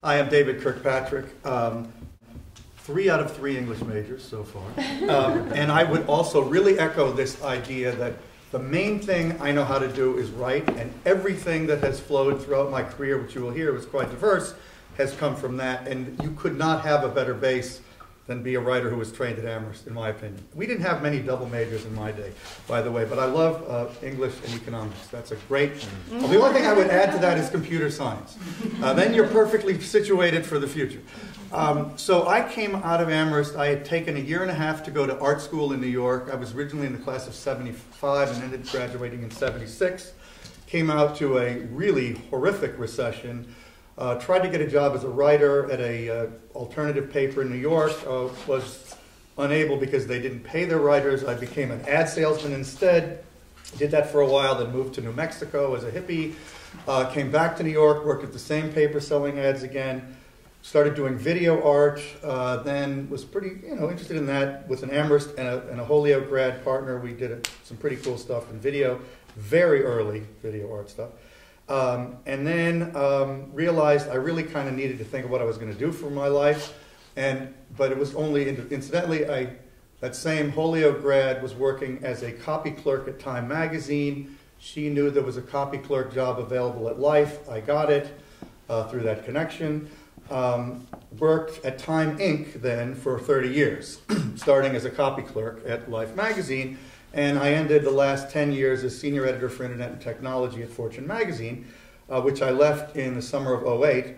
Hi, I'm David Kirkpatrick. 3 out of 3 English majors so far. And I would also really echo this idea that the main thing I know how to do is write, and everything that has flowed throughout my career, which you will hear was quite diverse, has come from that. And you could not have a better base than be a writer who was trained at Amherst, in my opinion. We didn't have many double majors in my day, by the way, but I love English and economics. That's a great thing. Well, the only thing I would add to that is computer science. Then you're perfectly situated for the future. So I came out of Amherst. I had taken a year and a half to go to art school in New York. I was originally in the class of 75 and ended graduating in 76. Came out to a really horrific recession. Tried to get a job as a writer at a alternative paper in New York. Was unable because they didn't pay their writers. I became an ad salesman instead. Did that for a while, then moved to New Mexico as a hippie. Came back to New York, worked at the same paper selling ads again. Started doing video art, then was pretty interested in that with an Amherst and a Holyoke grad partner. We did some pretty cool stuff in video, very early video art stuff. And then realized I really kind of needed to think of what I was going to do for my life. But it was only, incidentally, that same Holyoke grad was working as a copy clerk at Time magazine. She knew there was a copy clerk job available at Life. I got it through that connection. Worked at Time Inc. then for 30 years, starting as a copy clerk at Life magazine. And I ended the last 10 years as senior editor for Internet and Technology at Fortune magazine, which I left in the summer of '08.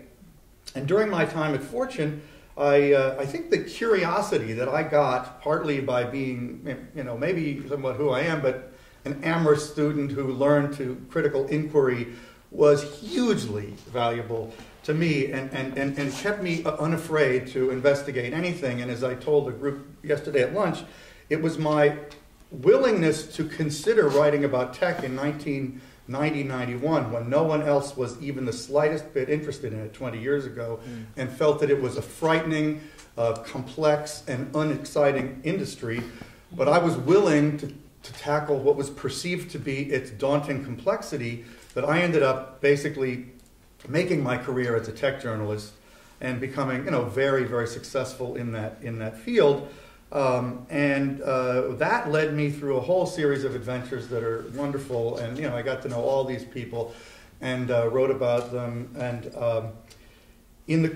And during my time at Fortune, I think the curiosity that I got, partly by being, maybe somewhat who I am, but an Amherst student who learned to critical inquiry, was hugely valuable to me and kept me unafraid to investigate anything. And as I told the group yesterday at lunch, it was my willingness to consider writing about tech in 1990-91 when no one else was even the slightest bit interested in it 20 years ago, and felt that it was a frightening, complex, and unexciting industry. But I was willing to tackle what was perceived to be its daunting complexity, that I ended up basically making my career as a tech journalist and becoming very, very successful in that field. That led me through a whole series of adventures that are wonderful, and I got to know all these people and wrote about them. And in the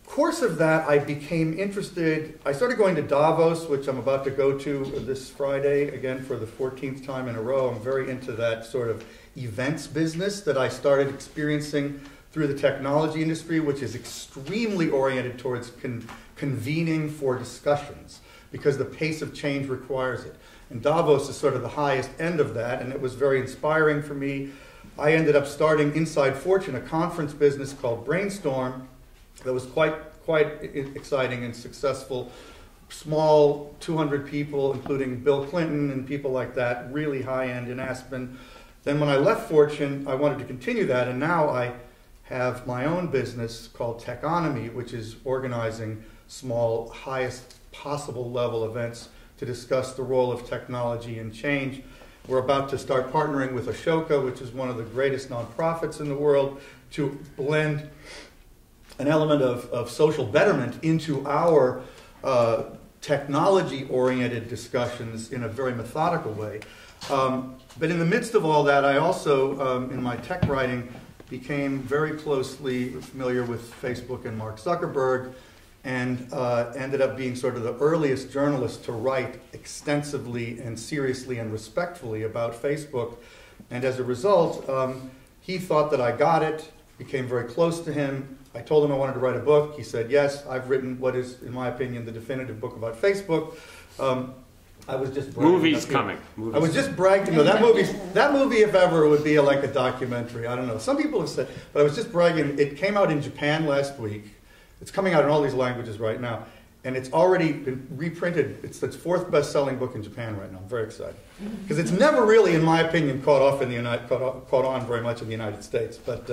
course of that, I became interested. I started going to Davos, which I'm about to go to this Friday again for the 14th time in a row. I'm very into that sort of events business that I started experiencing through the technology industry, which is extremely oriented towards convening for discussions, because the pace of change requires it. And Davos is sort of the highest end of that, and it was very inspiring for me. I ended up starting inside Fortune a conference business called Brainstorm that was quite exciting and successful. Small, 200 people, including Bill Clinton and people like that, really high-end in Aspen. Then when I left Fortune, I wanted to continue that, and now I have my own business called Techonomy, which is organizing small, highest possible level events to discuss the role of technology and change. We're about to start partnering with Ashoka, which is one of the greatest nonprofits in the world, to blend an element of social betterment into our technology-oriented discussions in a very methodical way. But in the midst of all that, I also, in my tech writing, became very closely familiar with Facebook and Mark Zuckerberg, and ended up being sort of the earliest journalist to write extensively and seriously and respectfully about Facebook. And as a result, he thought that I got it, became very close to him. I told him I wanted to write a book. He said, yes, I've written what is, in my opinion, the definitive book about Facebook. I was just bragging. Movies coming. I was just bragging. That movie, if ever, would be like a documentary. I don't know. Some people have said, but I was just bragging. It came out in Japan last week. It's coming out in all these languages right now, and it's already been reprinted. It's its 4th best-selling book in Japan right now. I'm very excited because it's never really, in my opinion, caught on very much in the United States. But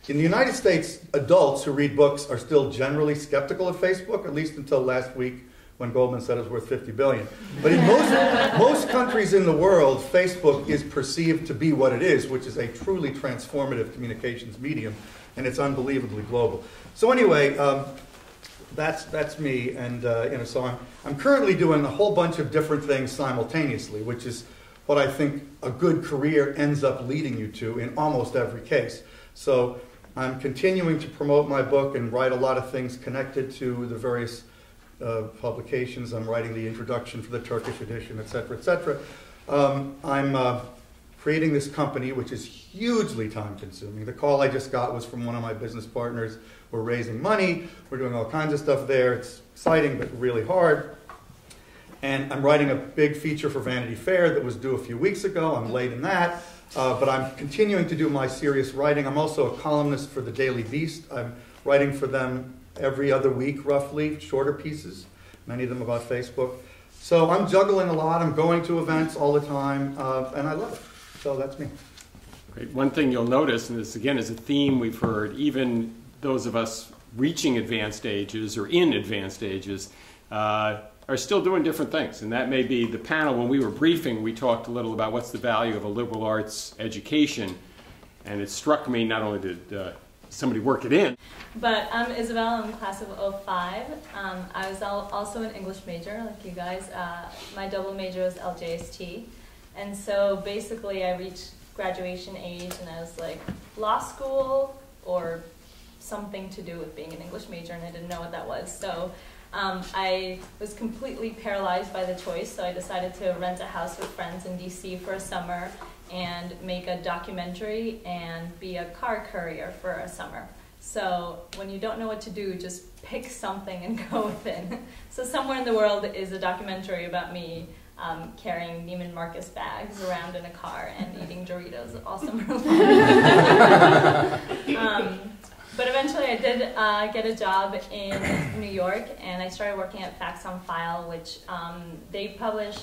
in the United States, adults who read books are still generally skeptical of Facebook, at least until last week, when Goldman said it was worth $50 billion. But in most countries in the world, Facebook is perceived to be what it is, which is a truly transformative communications medium. and it's unbelievably global. So anyway, that's me, and so I'm currently doing a whole bunch of different things simultaneously, which is what I think a good career ends up leading you to in almost every case. So I'm continuing to promote my book and write a lot of things connected to the various publications. I'm writing the introduction for the Turkish edition, et cetera, et cetera. I'm creating this company, which is hugely time-consuming. The call I just got was from one of my business partners. We're raising money. We're doing all kinds of stuff there. It's exciting, but really hard. And I'm writing a big feature for Vanity Fair that was due a few weeks ago. I'm late in that. But I'm continuing to do my serious writing. I'm also a columnist for the Daily Beast. I'm writing for them every other week, roughly, shorter pieces, many of them about Facebook. So I'm juggling a lot. I'm going to events all the time, and I love it. So that's me. Great. One thing you'll notice, and this again is a theme we've heard, even those of us reaching advanced ages or in advanced ages are still doing different things. And that may be the panel. When we were briefing, we talked a little about what's the value of a liberal arts education. And it struck me, not only did somebody work it in. But I'm Isabel, I'm class of 05. I was also an English major, like you guys. My double major was LJST. And so basically I reached graduation age and I was like, law school or something to do with being an English major, and I didn't know what that was. So I was completely paralyzed by the choice, so I decided to rent a house with friends in DC for a summer and make a documentary and be a car courier for a summer. So when you don't know what to do, just pick something and go with it. So Somewhere in the World is a documentary about me carrying Neiman Marcus bags around in a car and eating Doritos all summer long. But eventually I did get a job in New York, and I started working at Facts on File, which they publish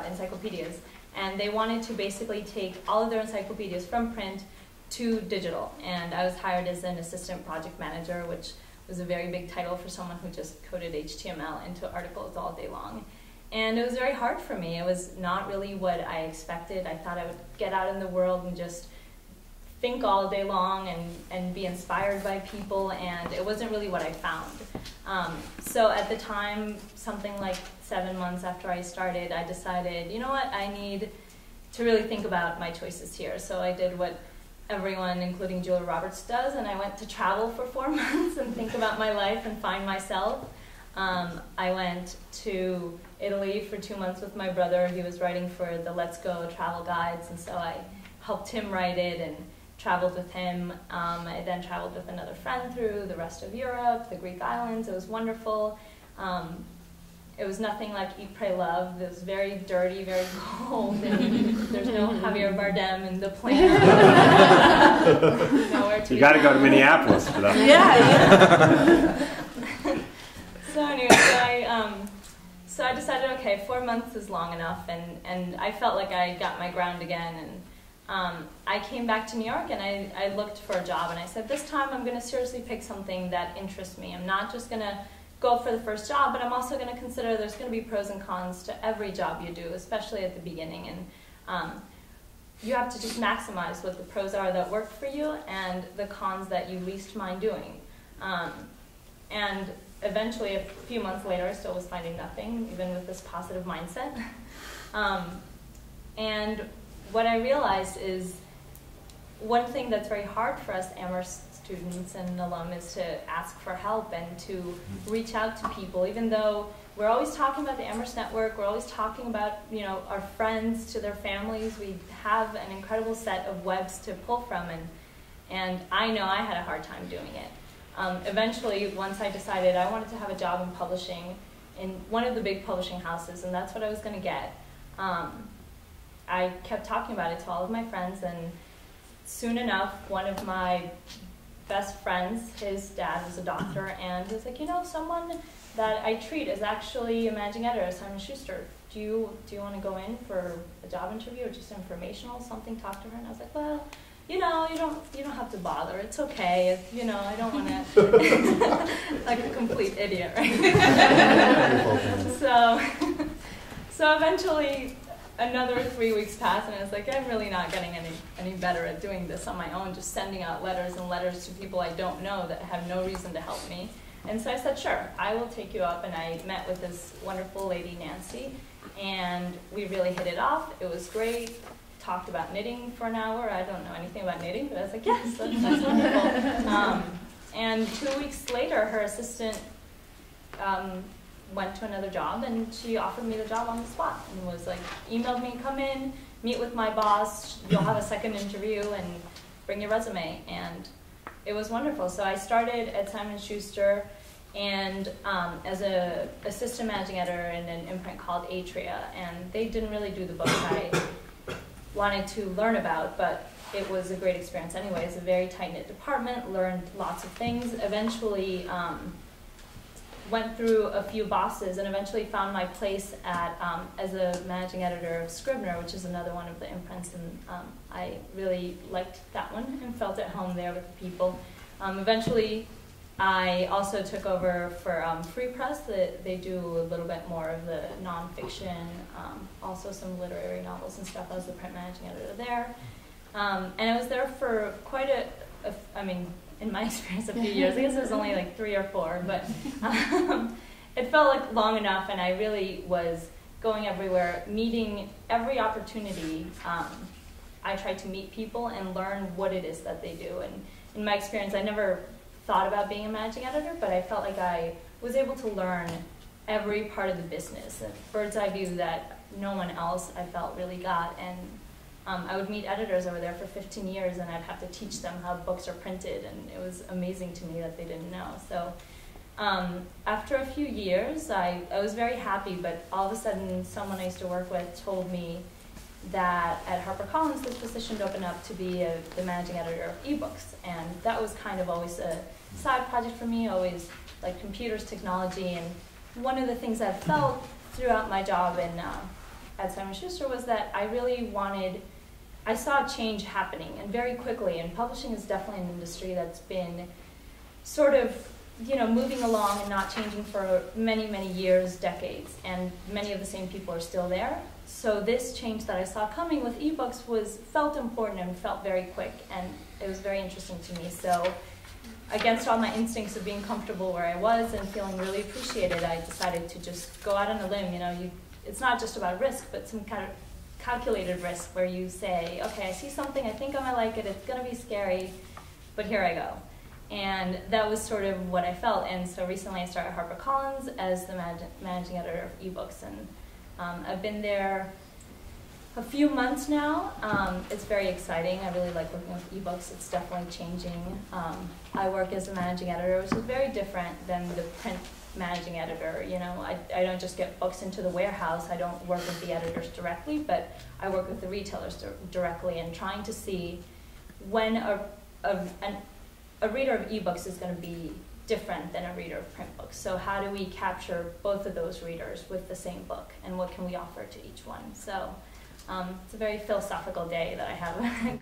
encyclopedias. And they wanted to basically take all of their encyclopedias from print to digital. And I was hired as an assistant project manager, which was a very big title for someone who just coded HTML into articles all day long. And it was very hard for me. It was not really what I expected. I thought I would get out in the world and just think all day long and be inspired by people, and it wasn't really what I found. So at the time, something like 7 months after I started, I decided, you know what, I need to really think about my choices here. So I did what everyone, including Julia Roberts, does, and I went to travel for 4 months and think about my life and find myself. I went to Italy for 2 months with my brother. He was writing for the Let's Go travel guides, and so I helped him write it and traveled with him. I then traveled with another friend through the rest of Europe, the Greek islands. It was wonderful. It was nothing like Eat, Pray, Love. It was very dirty, very cold, and there's no Javier Bardem in the plane. You got to go to Minneapolis for that. Yeah. So anyway, so I decided, okay, 4 months is long enough, and I felt like I got my ground again. And I came back to New York and I looked for a job, and I said, this time I'm going to seriously pick something that interests me. I'm not just going to go for the first job, but I'm also going to consider there's going to be pros and cons to every job you do, especially at the beginning. And you have to just maximize what the pros are that work for you and the cons that you least mind doing. And eventually, a few months later, I still was finding nothing, even with this positive mindset. And what I realized is one thing that's very hard for us Amherst students and alum is to ask for help and to reach out to people, even though we're always talking about the Amherst Network, we're always talking about, you know, our friends to their families. We have an incredible set of webs to pull from, and I know I had a hard time doing it. Eventually, once I decided I wanted to have a job in publishing in one of the big publishing houses, and that's what I was going to get, I kept talking about it to all of my friends, and soon enough, one of my best friends, his dad was a doctor, and was like, you know, someone that I treat is actually a managing editor at Simon & Schuster. Do you want to go in for a job interview or just informational, something, talk to her? And I was like, well, you know, you don't have to bother. It's okay. You know, I don't want to like a complete idiot, right? So eventually, another 3 weeks passed, and I was like, I'm really not getting any better at doing this on my own, just sending out letters and letters to people I don't know that have no reason to help me. And so I said, sure, I will take you up, and I met with this wonderful lady, Nancy, and we really hit it off. It was great. Talked about knitting for an hour. I don't know anything about knitting, but I was like, yes, that's wonderful. And 2 weeks later, her assistant went to another job, and she offered me the job on the spot and was like, emailed me, come in, meet with my boss, you'll have a second interview, and bring your resume. And it was wonderful. So I started at Simon & Schuster, and as an assistant managing editor in an imprint called Atria, and they didn't really do the books I wanted to learn about, but it was a great experience anyway. It's a very tight-knit department, learned lots of things, eventually went through a few bosses, and eventually found my place at as a managing editor of Scribner, which is another one of the imprints, and I really liked that one and felt at home there with the people. Eventually, I also took over for Free Press. They do a little bit more of the nonfiction, also some literary novels and stuff. I was the print managing editor there. And I was there for quite I mean, in my experience, a few years. I guess it was only like 3 or 4, but it felt like long enough, and I really was going everywhere, meeting every opportunity. I tried to meet people and learn what it is that they do. And in my experience, I never thought about being a managing editor, but I felt like I was able to learn every part of the business, a bird's eye view that no one else I felt really got. And I would meet editors over there for 15 years, and I'd have to teach them how books are printed, and it was amazing to me that they didn't know. So after a few years, I was very happy, but all of a sudden someone I used to work with told me that at HarperCollins this position opened up to be the managing editor of eBooks, and that was kind of always a side project for me, always like computers, technology. And one of the things I felt throughout my job at Simon & Schuster was that I saw a change happening, and very quickly, and publishing is definitely an industry that's been sort of, moving along and not changing for many, many years, decades, and many of the same people are still there. So this change that I saw coming with eBooks felt important and felt very quick, and it was very interesting to me. So against all my instincts of being comfortable where I was and feeling really appreciated, I decided to just go out on a limb. It's not just about risk, but some kind of calculated risk where you say, okay, I see something, I think I might like it, it's going to be scary, but here I go. And that was sort of what I felt. And so recently I started HarperCollins as the managing editor of eBooks, and I've been there a few months now. It's very exciting. I really like working with eBooks. It's definitely changing. I work as a managing editor, which is very different than the print managing editor. I don't just get books into the warehouse. I don't work with the editors directly, but I work with the retailers directly, and trying to see when a reader of eBooks is going to be different than a reader of print books. So how do we capture both of those readers with the same book, and what can we offer to each one? So it's a very philosophical day that I have.